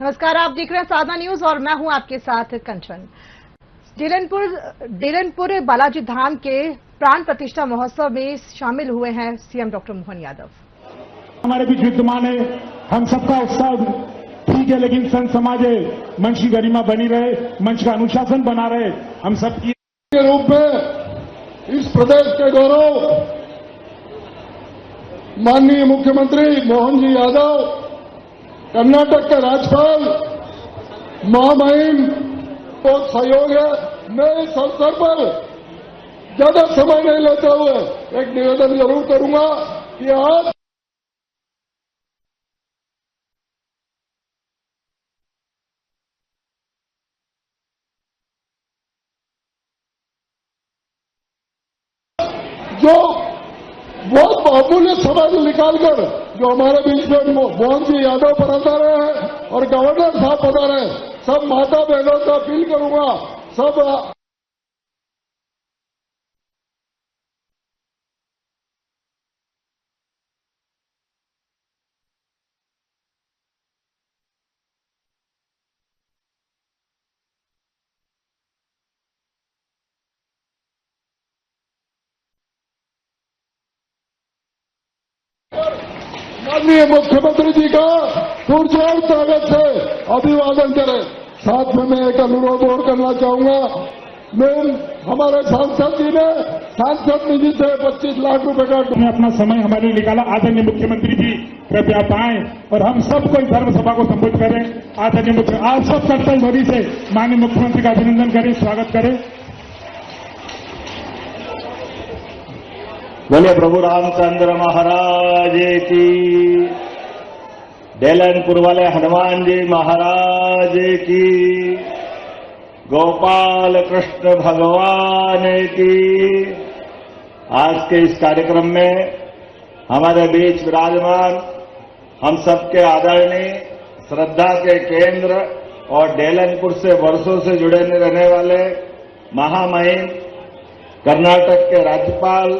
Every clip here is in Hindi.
नमस्कार, आप देख रहे हैं साधना न्यूज और मैं हूं आपके साथ कंचन। डेलनपुर बालाजी धाम के प्राण प्रतिष्ठा महोत्सव में शामिल हुए हैं सीएम डॉक्टर मोहन यादव। हमारे बीच विद्यमान है, हम सबका उत्साह ठीक है, लेकिन संत समाज मंच की गरिमा बनी रहे, मंच का अनुशासन बना रहे। हम सबकी के रूप में इस प्रदेश के गौरव माननीय मुख्यमंत्री मोहन जी यादव, कर्नाटक के राज्यपाल, महामहिम बहुत सहयोग है। मैं इस अवसर पर ज्यादा समय नहीं लेते हुए एक निवेदन जरूर करूंगा कि आज जो बहुत बहुमूल्य समय निकालकर जो हमारे बीच में मोहन जी यादव पधारे हैं और गवर्नर साहब पधारे हैं, सब माता बहनों से अपील करूंगा, सब माननीय मुख्यमंत्री जी का पुरजोर स्वागत से अभिवादन करें। साथ में मैं एक अनुरोध और करना चाहूंगा। मैं हमारे सांसद जी ने सांसद निधि से 25 लाख रुपए का अपना समय हमारे लिए निकाला। आदरणीय मुख्यमंत्री जी कृपया पाएं और हम सबको इस धर्म सभा को संबोधित करें। आदरणीय मुख्यमंत्री आप सब कर्तव्य भरी से माननीय मुख्यमंत्री का अभिनंदन करें, स्वागत करें। बोले प्रभु रामचंद्र महाराज की, डेलनपुर वाले हनुमान जी महाराज की, गोपाल कृष्ण भगवान की। आज के इस कार्यक्रम में हमारे बीच विराजमान हम सबके आदरणीय श्रद्धा के केंद्र और डेलनपुर से वर्षों से जुड़े रहने वाले महामहिम कर्नाटक के राज्यपाल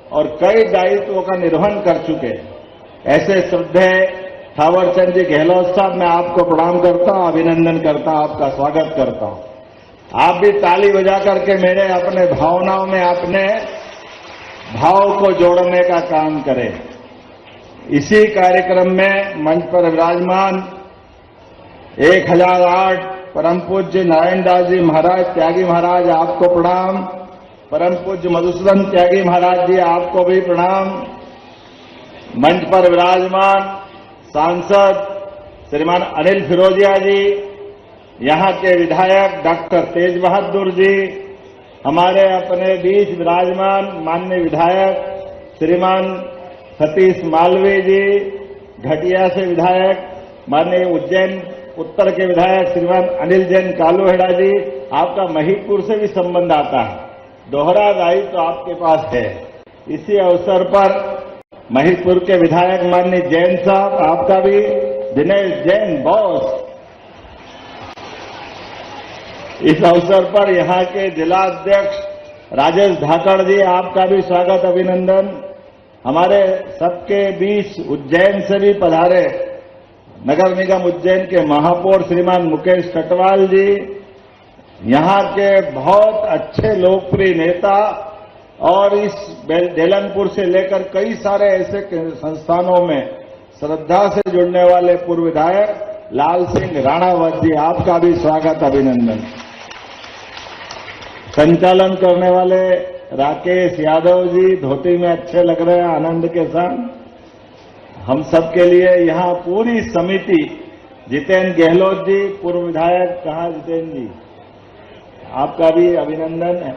और कई दायित्वों का निर्वहन कर चुके ऐसे श्रद्धेय थावरचंद जी गहलोत साहब, मैं आपको प्रणाम करता हूं, अभिनंदन करता हूं, आपका स्वागत करता हूं। आप भी ताली बजा करके मेरे अपने भावनाओं में अपने भाव को जोड़ने का काम करें। इसी कार्यक्रम में मंच पर विराजमान 1008 परम पूज्य नारायण दास जी महाराज त्यागी महाराज, आपको प्रणाम। परम पूज्य मधुसूदन त्यागी महाराज जी, आपको भी प्रणाम। मंच पर विराजमान सांसद श्रीमान अनिल फिरोजिया जी, यहां के विधायक डॉक्टर तेज बहादुर जी, हमारे अपने बीच विराजमान माननीय विधायक श्रीमान सतीश मालवीय जी, घटिया से विधायक माननीय उज्जैन उत्तर के विधायक श्रीमान अनिल जैन कालूहेड़ा जी, आपका महिदपुर से भी संबंध आता है, दोहरा दायित्व तो आपके पास है। इसी अवसर पर महिदपुर के विधायक माननीय जैन साहब, आपका भी दिनेश जैन बॉस। इस अवसर पर यहां के जिलाध्यक्ष राजेश धाकड़ जी, आपका भी स्वागत अभिनंदन। हमारे सबके बीच उज्जैन से भी पधारे नगर निगम उज्जैन के महापौर श्रीमान मुकेश कटवाल जी, यहां के बहुत अच्छे लोकप्रिय नेता और इस डेलनपुर से लेकर कई सारे ऐसे संस्थानों में श्रद्धा से जुड़ने वाले पूर्व विधायक लाल सिंह राणावत जी, आपका भी स्वागत अभिनंदन। संचालन करने वाले राकेश यादव जी, धोती में अच्छे लग रहे हैं आनंद के साथ। हम सबके लिए यहां पूरी समिति, जितेंद्र गहलोत जी पूर्व विधायक, कहाँ जितेंद्र जी, आपका भी अभिनंदन है।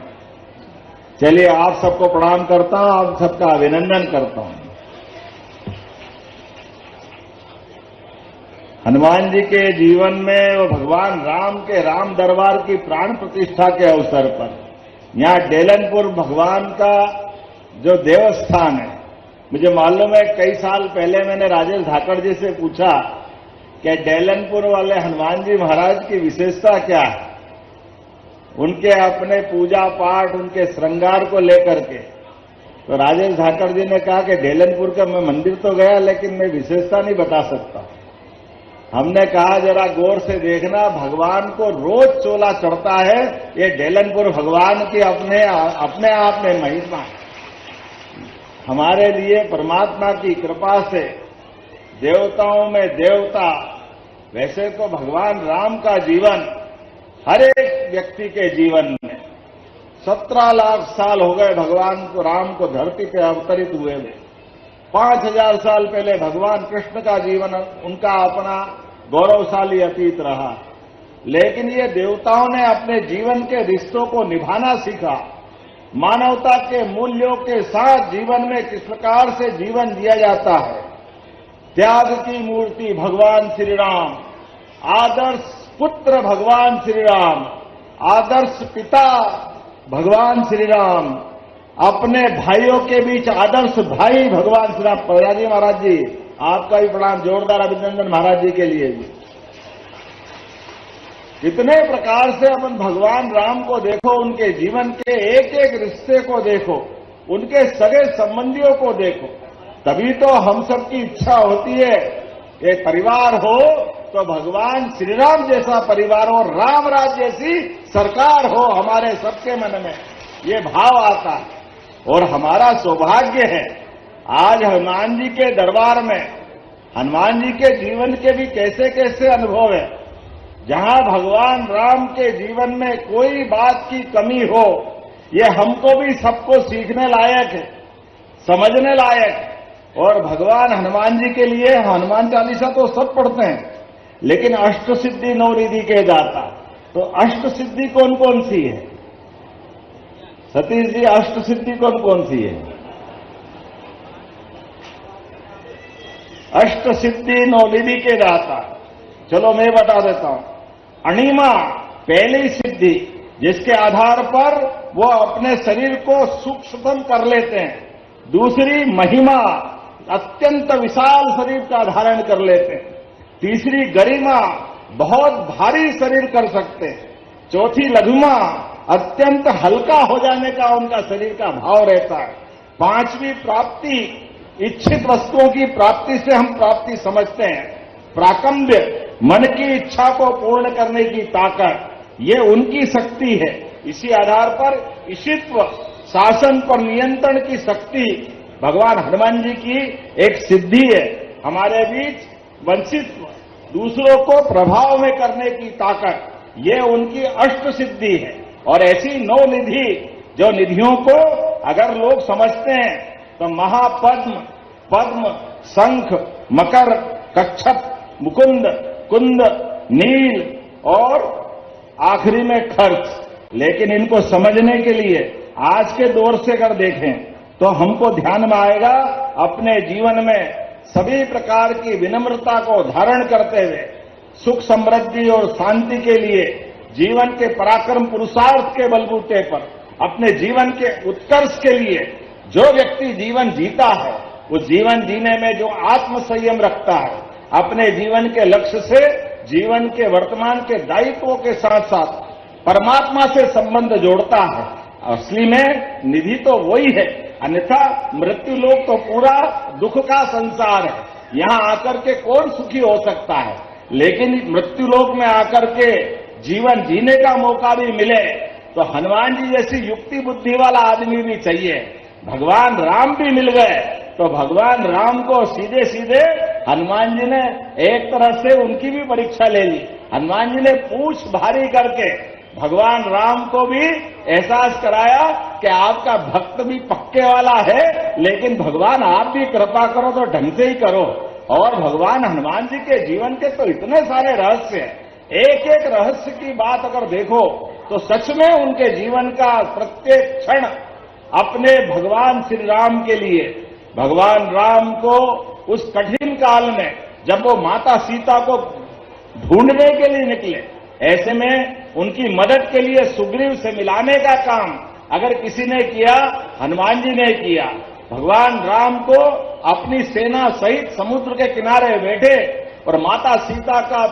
चलिए, आप सबको प्रणाम करता हूं, आप सबका अभिनंदन करता हूं। हनुमान जी के जीवन में वो भगवान राम के राम दरबार की प्राण प्रतिष्ठा के अवसर पर यहां डेलनपुर भगवान का जो देवस्थान है, मुझे मालूम है कई साल पहले मैंने राजेश धाकड़ जी से पूछा कि डेलनपुर वाले हनुमान जी महाराज की विशेषता क्या है, उनके अपने पूजा पाठ, उनके श्रृंगार को लेकर के। तो राजेश धाकड़ जी ने कहा कि डेलनपुर का मैं मंदिर तो गया, लेकिन मैं विशेषता नहीं बता सकता। हमने कहा जरा गौर से देखना, भगवान को रोज चोला चढ़ता है, ये ढेलनपुर भगवान की अपने आप में महिमा है। हमारे लिए परमात्मा की कृपा से देवताओं में देवता, वैसे तो भगवान राम का जीवन हर एक व्यक्ति के जीवन में 17 लाख साल हो गए भगवान को, राम को धरती पे अवतरित हुए हुए। 5000 साल पहले भगवान कृष्ण का जीवन उनका अपना गौरवशाली अतीत रहा, लेकिन ये देवताओं ने अपने जीवन के रिश्तों को निभाना सीखा। मानवता के मूल्यों के साथ जीवन में किस प्रकार से जीवन जिया जाता है। त्याग की मूर्ति भगवान श्री राम, आदर्श पुत्र भगवान श्री राम, आदर्श पिता भगवान श्री राम, अपने भाइयों के बीच आदर्श भाई भगवान श्री राम। प्रयाजी महाराज जी, आपका भी प्रणाम, जोरदार अभिनंदन महाराज जी के लिए भी। कितने प्रकार से अपन भगवान राम को देखो, उनके जीवन के एक एक रिश्ते को देखो, उनके सगे संबंधियों को देखो, तभी तो हम सबकी इच्छा होती है एक परिवार हो तो भगवान श्री राम जैसा परिवार हो, राम राज जैसी सरकार हो हमारे सबके मन में, ये भाव आता है। और हमारा सौभाग्य है आज हनुमान जी के दरबार में, हनुमान जी के जीवन के भी कैसे कैसे अनुभव है। जहां भगवान राम के जीवन में कोई बात की कमी हो, ये हमको भी सबको सीखने लायक है, समझने लायक है। और भगवान हनुमान जी के लिए हनुमान चालीसा तो सब पढ़ते हैं, लेकिन अष्ट सिद्धि नौ रिद्धि के दाता, तो अष्ट सिद्धि कौन कौन सी है सतीश जी? अष्ट सिद्धि कौन कौन सी है? अष्ट सिद्धि नौ रिद्धि के दाता, चलो मैं बता देता हूं। अणिमा पहली सिद्धि, जिसके आधार पर वो अपने शरीर को सूक्ष्म कर लेते हैं। दूसरी महिमा, अत्यंत विशाल शरीर का धारण कर लेते हैं। तीसरी गरिमा, बहुत भारी शरीर कर सकते हैं। चौथी लघुमा, अत्यंत हल्का हो जाने का उनका शरीर का भाव रहता है। पांचवी प्राप्ति, इच्छित वस्तुओं की प्राप्ति से हम प्राप्ति समझते हैं। प्राकंब्य, मन की इच्छा को पूर्ण करने की ताकत, ये उनकी शक्ति है। इसी आधार पर ईशित्व, शासन पर नियंत्रण की शक्ति भगवान हनुमान जी की एक सिद्धि है। हमारे बीच वंशित्व, दूसरों को प्रभाव में करने की ताकत, ये उनकी अष्ट सिद्धि है। और ऐसी 9 निधि, जो निधियों को अगर लोग समझते हैं तो महापद्म, पद्म, शंख, मकर, कच्छप, मुकुंद, कुंद, नील और आखिरी में खर्च। लेकिन इनको समझने के लिए आज के दौर से अगर देखें तो हमको ध्यान में आएगा अपने जीवन में सभी प्रकार की विनम्रता को धारण करते हुए सुख समृद्धि और शांति के लिए जीवन के पराक्रम पुरुषार्थ के बलबूते पर अपने जीवन के उत्कर्ष के लिए जो व्यक्ति जीवन जीता है, उस जीवन जीने में जो आत्म संयम रखता है, अपने जीवन के लक्ष्य से जीवन के वर्तमान के दायित्वों के साथ साथ परमात्मा से संबंध जोड़ता है, असली में निधि तो वही है। अन्यथा मृत्यु लोक तो पूरा दुख का संसार है, यहां आकर के कौन सुखी हो सकता है। लेकिन मृत्यु लोक में आकर के जीवन जीने का मौका भी मिले तो हनुमान जी जैसी युक्ति बुद्धि वाला आदमी भी चाहिए। भगवान राम भी मिल गए तो भगवान राम को सीधे सीधे हनुमान जी ने एक तरह से उनकी भी परीक्षा ले ली। हनुमान जी ने पूछ भारी करके भगवान राम को भी एहसास कराया कि आपका भक्त भी पक्के वाला है, लेकिन भगवान आप भी कृपा करो तो ढंग से ही करो। और भगवान हनुमान जी के जीवन के तो इतने सारे रहस्य हैं, एक एक रहस्य की बात अगर देखो तो सच में उनके जीवन का प्रत्येक क्षण अपने भगवान श्री राम के लिए, भगवान राम को उस कठिन काल में जब वो माता सीता को ढूंढने के लिए निकले, ऐसे में उनकी मदद के लिए सुग्रीव से मिलाने का काम अगर किसी ने किया, हनुमान जी ने किया। भगवान राम को अपनी सेना सहित समुद्र के किनारे बैठे और माता सीता का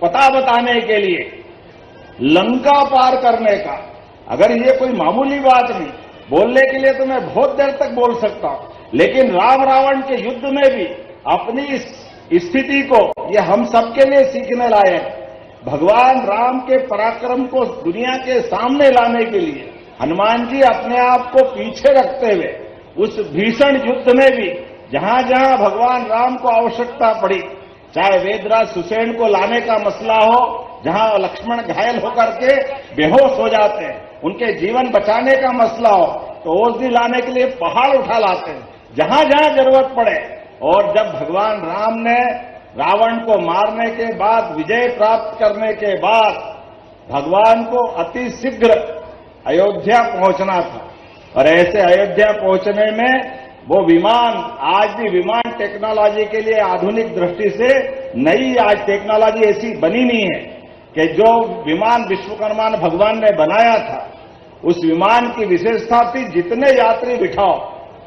पता बताने के लिए, लंका पार करने का, अगर ये कोई मामूली बात नहीं, बोलने के लिए तो मैं बहुत देर तक बोल सकता हूं, लेकिन राम रावण के युद्ध में भी अपनी स्थिति को ये हम सबके लिए सीखने लायक। भगवान राम के पराक्रम को दुनिया के सामने लाने के लिए हनुमान जी अपने आप को पीछे रखते हुए उस भीषण युद्ध में भी जहां जहां भगवान राम को आवश्यकता पड़ी, चाहे वेदराज सुसेन को लाने का मसला हो, जहां लक्ष्मण घायल होकर के बेहोश हो जाते हैं, उनके जीवन बचाने का मसला हो तो औषधि लाने के लिए पहाड़ उठा लाते हैं, जहां जहां जरूरत पड़े। और जब भगवान राम ने रावण को मारने के बाद, विजय प्राप्त करने के बाद भगवान को अति शीघ्र अयोध्या पहुंचना था, और ऐसे अयोध्या पहुंचने में वो विमान, आज भी विमान टेक्नोलॉजी के लिए आधुनिक दृष्टि से नई आज टेक्नोलॉजी ऐसी बनी नहीं है कि जो विमान विश्वकर्मा भगवान ने बनाया था, उस विमान की विशेषता थी जितने यात्री बिठाओ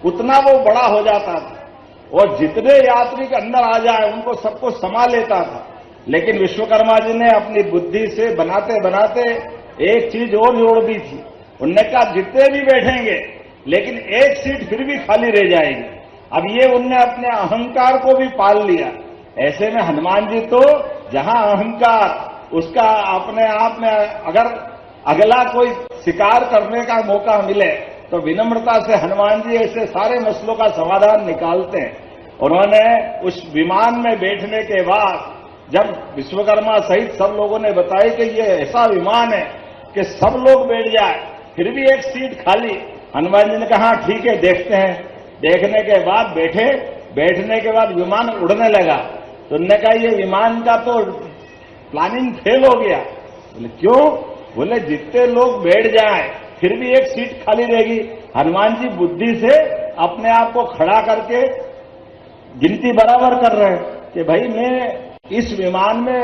उतना वो बड़ा हो जाता था, और जितने यात्री के अंदर आ जाए उनको सबको समा लेता था। लेकिन विश्वकर्मा जी ने अपनी बुद्धि से बनाते बनाते एक चीज और जोड़ दी थी। उनने कहा जितने भी बैठेंगे लेकिन एक सीट फिर भी खाली रह जाएगी। अब ये उनने अपने अहंकार को भी पाल लिया। ऐसे में हनुमान जी तो जहां अहंकार उसका अपने आप में, अगर अगला कोई शिकार करने का मौका मिले तो विनम्रता से हनुमान जी ऐसे सारे मसलों का समाधान निकालते हैं। उन्होंने उस विमान में बैठने के बाद जब विश्वकर्मा सहित सब लोगों ने बताया कि ये ऐसा विमान है कि सब लोग बैठ जाए, फिर भी एक सीट खाली, हनुमान जी ने कहा ठीक है देखते हैं। देखने के बाद बैठे, बैठने के बाद विमान उड़ने लगा। तो उन्होंने कहा ये विमान का तो प्लानिंग फेल हो गया। बोले क्यों? बोले जितने लोग बैठ जाएं फिर भी एक सीट खाली रहेगी। हनुमान जी बुद्धि से अपने आप को खड़ा करके गिनती बराबर कर रहे हैं कि भाई मैं इस विमान में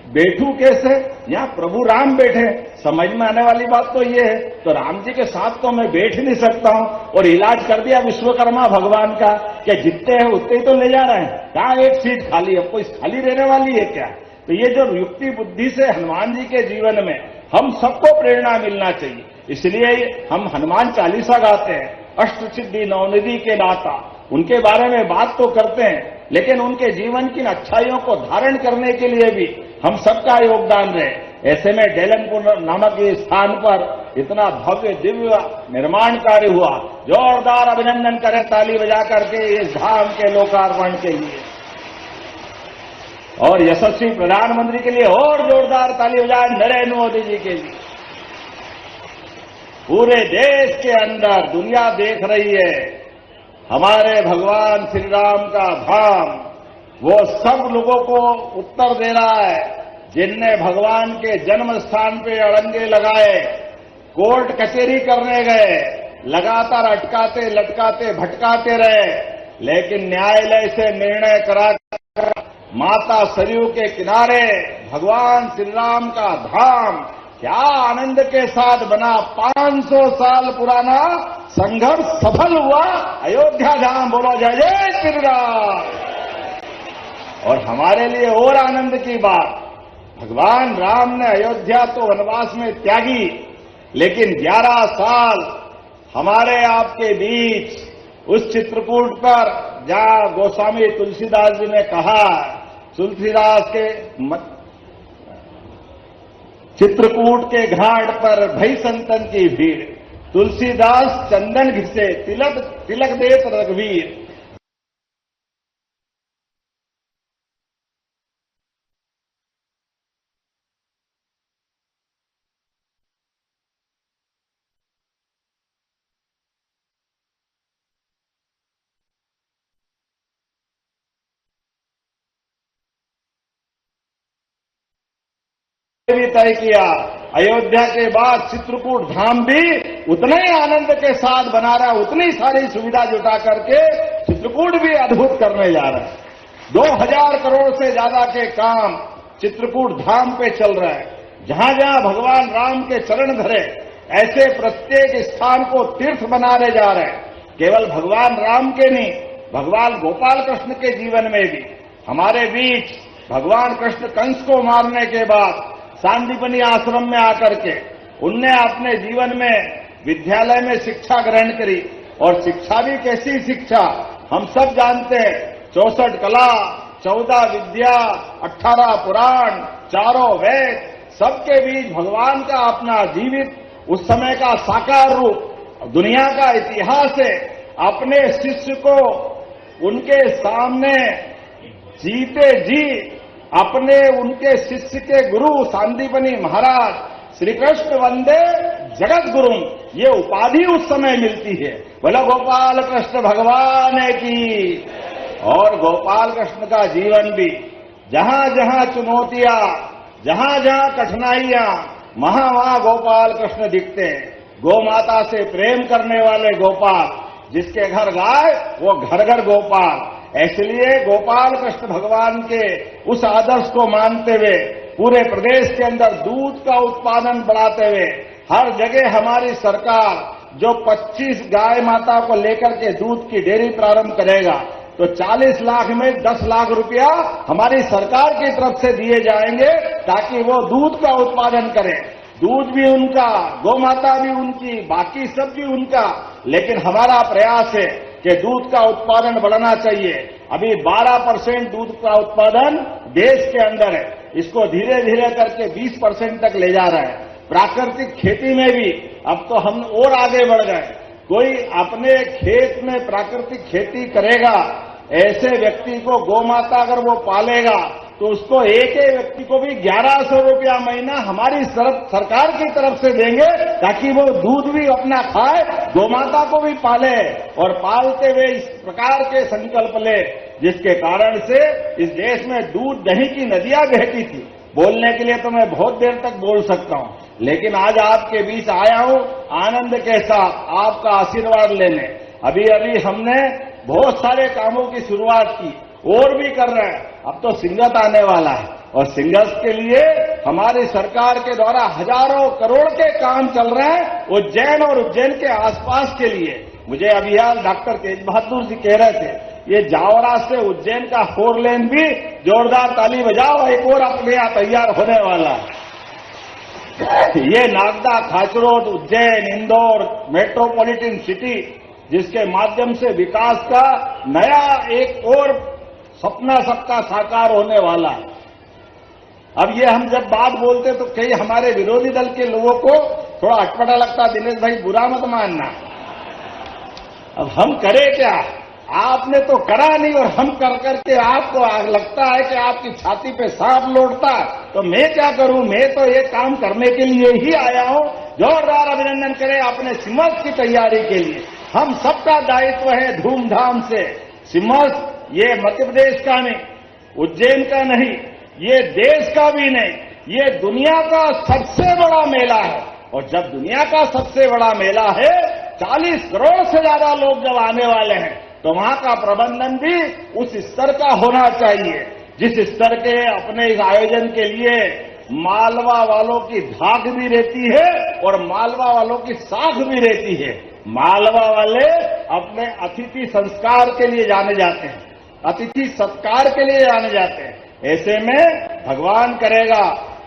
बैठूं कैसे? यहां प्रभु राम बैठे। समझ में आने वाली बात तो ये है, तो राम जी के साथ तो मैं बैठ नहीं सकता हूं। और इलाज कर दिया विश्वकर्मा भगवान का कि जितने हैं उतने ही तो ले जा रहे हैं, कहां एक सीट खाली है, कोई खाली रहने वाली है क्या? तो ये जो युक्ति बुद्धि से हनुमान जी के जीवन में हम सबको प्रेरणा मिलना चाहिए। इसलिए हम हनुमान चालीसा गाते हैं, अष्ट सिद्धि नवनिधि के दाता, उनके बारे में बात तो करते हैं, लेकिन उनके जीवन की अच्छाइयों को धारण करने के लिए भी हम सबका योगदान रहे। ऐसे में डेलनपुर नामक इस स्थान पर इतना भव्य दिव्य निर्माण कार्य हुआ। जोरदार अभिनंदन करें ताली बजा करके इस धाम के लोकार्पण के लिए, और यशस्वी प्रधानमंत्री के लिए और जोरदार ताली बजाएं नरेंद्र मोदी जी के लिए। पूरे देश के अंदर दुनिया देख रही है हमारे भगवान श्री राम का धाम, वो सब लोगों को उत्तर दे रहा है जिनने भगवान के जन्म स्थान पे अड़ंगे लगाए, कोर्ट कचहरी करने गए, लगातार अटकाते लटकाते भटकाते रहे, लेकिन न्यायालय से निर्णय कराकर माता सरयू के किनारे भगवान श्री राम का धाम क्या आनंद के साथ बना। 500 साल पुराना संघर्ष सफल हुआ, अयोध्या धाम। बोलो जय जय श्री राम। और हमारे लिए और आनंद की बात, भगवान राम ने अयोध्या तो वनवास में त्यागी, लेकिन 11 साल हमारे आपके बीच उस चित्रकूट पर जहां गोस्वामी तुलसीदास जी ने कहा, तुलसीदास के चित्रकूट के घाट पर भई संतन की भीड़, तुलसीदास चंदन घिसे तिलक देत रघुवीर। भी तय किया, अयोध्या के बाद चित्रकूट धाम भी उतने ही आनंद के साथ बना रहा है, उतनी सारी सुविधा जुटा करके चित्रकूट भी अद्भुत करने जा रहा है। 2000 करोड़ से ज्यादा के काम चित्रकूट धाम पे चल रहा है। जहां जहां भगवान राम के चरण धरे, ऐसे प्रत्येक स्थान को तीर्थ बनाने जा रहे हैं। केवल भगवान राम के नहीं, भगवान गोपाल कृष्ण के जीवन में भी हमारे बीच भगवान कृष्ण कंस को मारने के बाद सांदीपनी आश्रम में आकर के उनने अपने जीवन में विद्यालय में शिक्षा ग्रहण करी, और शिक्षा भी कैसी शिक्षा हम सब जानते हैं। 64 कला, 14 विद्या, 18 पुराण, चारों वेद, सबके बीच भगवान का अपना जीवित उस समय का साकार रूप दुनिया का इतिहास है। अपने शिष्य को उनके सामने जीते जी अपने उनके शिष्य के गुरु सांदीपनी महाराज श्री कृष्ण वंदे जगत गुरु, ये उपाधि उस समय मिलती है। बोला गोपाल कृष्ण भगवान की। और गोपाल कृष्ण का जीवन भी जहां जहां चुनौतियां, जहां जहां कठिनाइयां, वहां गोपाल कृष्ण दिखते हैं। गौ माता से प्रेम करने वाले गोपाल, जिसके घर गाय वो घर घर गोपाल। इसलिए गोपाल कृष्ण भगवान के उस आदर्श को मानते हुए पूरे प्रदेश के अंदर दूध का उत्पादन बढ़ाते हुए हर जगह हमारी सरकार जो 25 गाय माता को लेकर के दूध की डेयरी प्रारंभ करेगा, तो 40 लाख में 10 लाख रुपया हमारी सरकार की तरफ से दिए जाएंगे ताकि वो दूध का उत्पादन करें। दूध भी उनका, गौ माता भी उनकी, बाकी सब भी उनका, लेकिन हमारा प्रयास है कि दूध का उत्पादन बढ़ना चाहिए। अभी 12% दूध का उत्पादन देश के अंदर है, इसको धीरे धीरे करके 20% तक ले जा रहा है। प्राकृतिक खेती में भी अब तो हम और आगे बढ़ गए। कोई अपने खेत में प्राकृतिक खेती करेगा, ऐसे व्यक्ति को गौ माता अगर वो पालेगा तो उसको एक एक व्यक्ति को भी 1100 रुपया महीना हमारी सरकार की तरफ से देंगे ताकि वो दूध भी अपना खाए, गौ माता को भी पाले और पालते हुए इस प्रकार के संकल्प ले, जिसके कारण से इस देश में दूध दही की नदियां बहती थी। बोलने के लिए तो मैं बहुत देर तक बोल सकता हूं, लेकिन आज आपके बीच आया हूं आनंद के साथ आपका आशीर्वाद लेने। अभी अभी हमने बहुत सारे कामों की शुरुआत की और भी कर रहे हैं। अब तो सिंगत आने वाला है और सिंगत के लिए हमारी सरकार के द्वारा हजारों करोड़ के काम चल रहे हैं उज्जैन और उज्जैन के आसपास के लिए। मुझे अभी यार डॉक्टर तेज बहादुर जी कह रहे थे, ये जावरा से उज्जैन का 4 लेन भी जोरदार ताली बजाओ, एक और अपने यहां तैयार होने वाला है। ये नागदा, खाचरोद, उज्जैन, इंदौर मेट्रोपॉलिटन सिटी, जिसके माध्यम से विकास का नया एक और सपना सबका साकार होने वाला है। अब ये हम जब बात बोलते तो कई हमारे विरोधी दल के लोगों को थोड़ा अटपटा लगता, दिनेश भाई बुरा मत मानना। अब हम करें क्या? आपने तो करा नहीं और हम कर करके आपको लगता है कि आपकी छाती पे सांप लौटता, तो मैं क्या करूं? मैं तो ये काम करने के लिए ही आया हूं। जोरदार अभिनंदन करें अपने सिमस की तैयारी के लिए। हम सबका दायित्व है धूमधाम से। सिमस ये मध्य प्रदेश का नहीं, उज्जैन का नहीं, ये देश का भी नहीं, ये दुनिया का सबसे बड़ा मेला है। और जब दुनिया का सबसे बड़ा मेला है, 40 करोड़ से ज्यादा लोग जब आने वाले हैं, तो वहां का प्रबंधन भी उस स्तर का होना चाहिए जिस स्तर के अपने इस आयोजन के लिए मालवा वालों की धाक भी रहती है और मालवा वालों की साख भी रहती है। मालवा वाले अपने अतिथि संस्कार के लिए जाने जाते हैं, अतिथि सत्कार के लिए जाने जाते हैं। ऐसे में भगवान करेगा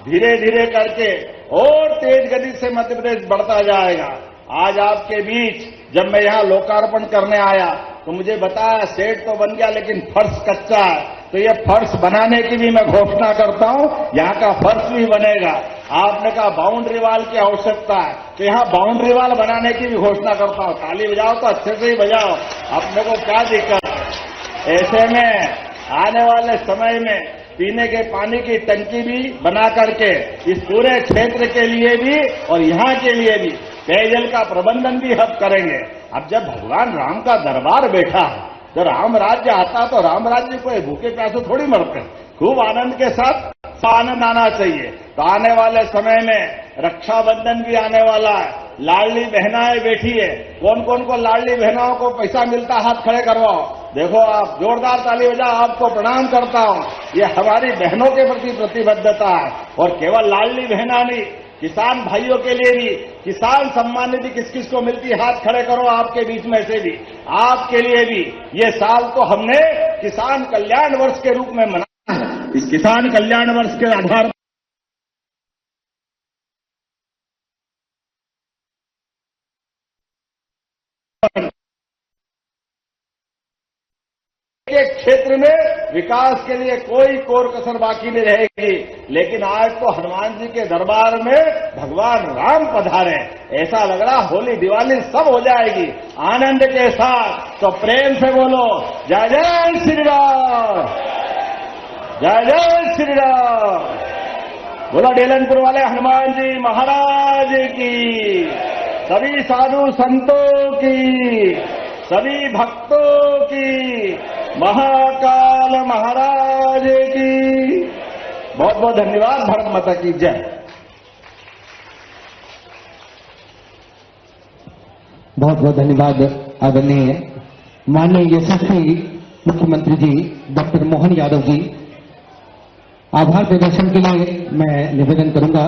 धीरे धीरे करके और तेज गति से मध्य प्रदेश बढ़ता जाएगा। आज आपके बीच जब मैं यहां लोकार्पण करने आया तो मुझे बताया सेट तो बन गया लेकिन फर्श कच्चा है, तो ये फर्श बनाने की भी मैं घोषणा करता हूं, यहां का फर्श भी बनेगा। आपने कहा बाउंड्री वाल की आवश्यकता है, तो यहां बाउंड्री वाल बनाने की भी घोषणा करता हूं। ताली बजाओ तो अच्छे से ही बजाओ, अपने को क्या दिक्कत है। ऐसे में आने वाले समय में पीने के पानी की टंकी भी बना करके इस पूरे क्षेत्र के लिए भी और यहां के लिए भी पेयजल का प्रबंधन भी हम करेंगे। अब जब भगवान राम का दरबार बैठा है, जब राम राज्य आता तो राम राज्य को भूखे प्यासे थोड़ी मरते, खूब आनंद के साथ आनंद आना चाहिए। तो आने वाले समय में रक्षाबंधन भी आने वाला है, लाडली बहनाएं बैठी है। कौन कौन को लाडली बहनाओं को पैसा मिलता, हाथ खड़े करवाओ। देखो आप जोरदार ताली बजाओ, आपको प्रणाम करता हूं। ये हमारी बहनों के प्रति प्रतिबद्धता है। और केवल लाडली बहना नहीं, किसान भाइयों के लिए भी किसान सम्मान निधि किस किस को मिलती है, हाथ खड़े करो। आपके बीच में से भी आपके लिए भी ये साल तो हमने किसान कल्याण वर्ष के रूप में मनाया है। इस किसान कल्याण वर्ष के आधार एक क्षेत्र में विकास के लिए कोई कोर कसर बाकी नहीं रहेगी। लेकिन आज तो हनुमान जी के दरबार में भगवान राम पधारे, ऐसा लग रहा होली दिवाली सब हो जाएगी आनंद के साथ। तो प्रेम से बोलो जय जय श्री राम, जय जय श्री राम। बोला डेलनपुर वाले हनुमान जी महाराज की, सभी साधु संतों की, सभी भक्तों की, महाकाल महाराज की बहुत बहुत धन्यवाद। भारत माता की जय। बहुत बहुत धन्यवाद आदरणीय माननीय यशस्वी मुख्यमंत्री जी डॉक्टर मोहन यादव जी। आभार प्रदर्शन के लिए मैं निवेदन करूंगा